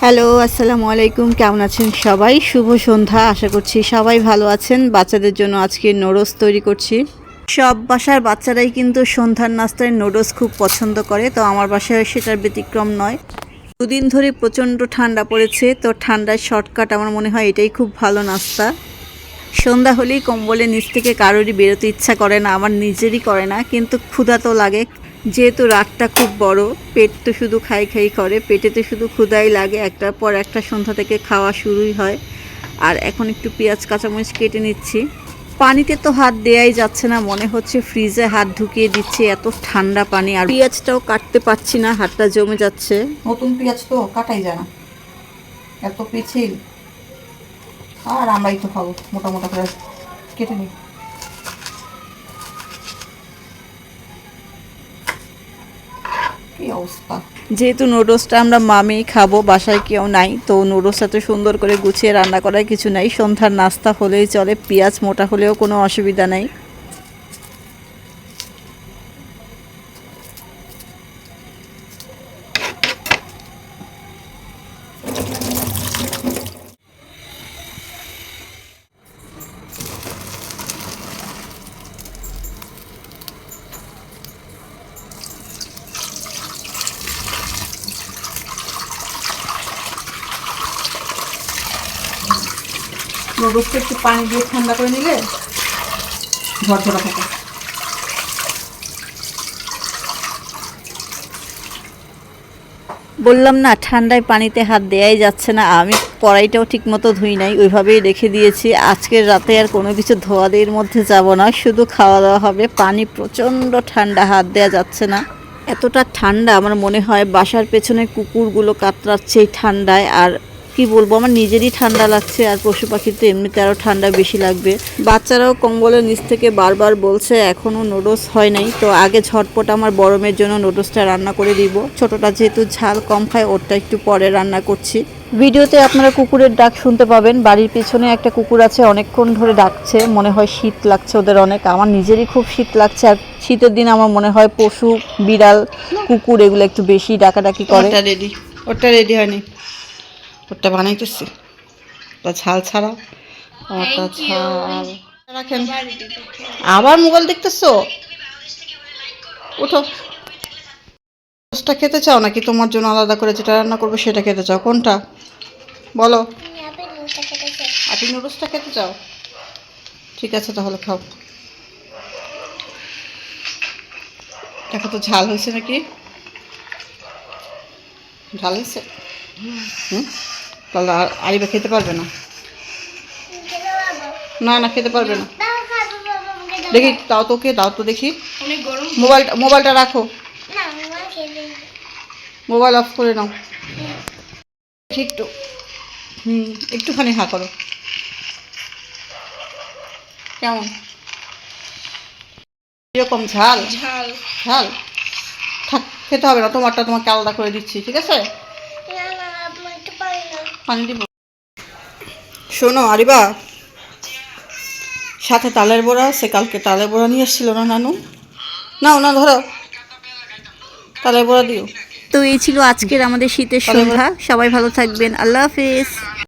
Hello, আসসালামু আলাইকুম। কেমন আছেন সবাই? শুভ সন্ধ্যা। আশা করছি সবাই ভালো আছেন। বাচ্চাদের জন্য আজকে নুডলস তৈরি করছি। সব বাসার বাচ্চারাই কিন্তু সন্ধ্যার নাস্তায় নুডলস খুব পছন্দ করে, তো আমার বাসায় সেটার ব্যতিক্রম নয়। দুদিন ধরে প্রচণ্ড ঠান্ডা পড়েছে, তো ঠান্ডায় শর্টকাট আমার মনে হয় এটাই খুব ভালো নাস্তা। সন্ধ্যা হলেই কম্বলের নিচ থেকে কারোরই বেরোতে ইচ্ছা করে না, আমার নিজেরই করে না, কিন্তু ক্ষুধা তো লাগে। যেহেতু রাতটা খুব বড়, পেট তো শুধু খাই খাই করে, পেটে তো শুধু ক্ষুধাই লাগে, একটার পর একটা সন্ধ্যা থেকে খাওয়া শুরুই হয়। আর এখন একটু পেঁয়াজ কাঁচামরিচ কেটে নিচ্ছি। পানিতে তো হাত দেওয়াই যাচ্ছে না, মনে হচ্ছে ফ্রিজে হাত ঢুকিয়ে দিচ্ছে, এত ঠান্ডা পানি। আর পেঁয়াজটাও কাটতে পারছি না, হাতটা জমে যাচ্ছে। নতুন পেঁয়াজ তো কাটাই যায় না, এত পিছিল। আর আমরাই তো খাবো, মোটা মোটা করে কেটে নিই। কি অবস্থা! যেহেতু নুডলসটা আমরা মামেই খাবো, বাসায় কেউ নাই, তো নুডলসটা তো সুন্দর করে গুছিয়ে রান্না করার কিছু নাই। সন্ধ্যার নাস্তা হলেই চলে, পেঁয়াজ মোটা হলেও কোনো অসুবিধা নাই। নুডলসটা একটু পানি দিয়ে ঠান্ডা করে নিলে ঝরঝরা থাকে। বললাম না, ঠান্ডায় পানিতে হাত দেওয়াই যাচ্ছে না। আমি কড়াইটাও ঠিক মতো ধুই নাই, ওইভাবেই রেখে দিয়েছি। আজকের রাতে আর কোনো কিছু ধোয়াধুয়ির মধ্যে যাব না, শুধু খাওয়া দাওয়া হবে। পানি প্রচণ্ড ঠান্ডা, হাত দেওয়া যাচ্ছে না। এতটা ঠান্ডা, আমার মনে হয় বাসার পেছনে কুকুরগুলো কাতরাচ্ছে এই ঠান্ডায়। আর কি বলবো, আমার নিজেরই ঠান্ডা লাগছে, আর পশু পাখির তো এমনিতে আরও ঠান্ডা বেশি লাগবে। বাচ্চারাও কম্বলের নিচ থেকে বারবার বলছে এখনও নুডলস হয় নাই, তো আগে ঝটপট আমার বড় মেয়ের জন্য নুডলসটা রান্না করে দিব। ছোটটা যেহেতু ঝাল কম খায়, ওরটা একটু পরে রান্না করছি। ভিডিওতে আপনারা কুকুরের ডাক শুনতে পাবেন। বাড়ির পিছনে একটা কুকুর আছে, অনেকক্ষণ ধরে ডাকছে, মনে হয় শীত লাগছে ওদের অনেক। আমার নিজেরই খুব শীত লাগছে, আর শীতের দিন আমার মনে হয় পশু, বিড়াল, কুকুর এগুলো একটু বেশি ডাকাডাকি করে। ওটা রেডি হয়নি, ওটা বানাইতেছি। ওটা ঝাল ছাড়া, ওটা ঝাল। রাখেন, আবার মোবাইল দেখতেছো? উঠো। নুডলসটা খেতে চাও নাকি তোমার জন্য আলাদা করে যেটা রান্না করবো সেটা খেতে চাও? কোনটা বলো? আপনি নুডলসটা খেতে চাও? ঠিক আছে, তাহলে খাও। দেখো তো ঝাল হয়েছে নাকি? ঝাল হয়েছে? হুম, তাহলে আরিবা খেতে পারবে না। না না, খেতে পারবে না। দেখি, দাও তোকে, দাও তো দেখি। মোবাইলটা রাখো, মোবাইল অফ করে নাও। একটু একটুখানি হা করো। কেমন এরকম ঝাল? ঝাল ঝাল থাক, খেতে হবে না তোমারটা, তোমাকে আলাদা করে দিচ্ছি, ঠিক আছে? পানি দিব। শোনো আরিবা, সাথে তালের বড়া আছে, কালকে তালের বড়া নিয়ে এসেছিল না নানু? নাও না, ধরো, তালের বড়া দিও। তো এই ছিল আজকের আমাদের শীতের সন্ধ্যা। সবাই ভালো থাকবেন, আল্লাহ হাফেজ।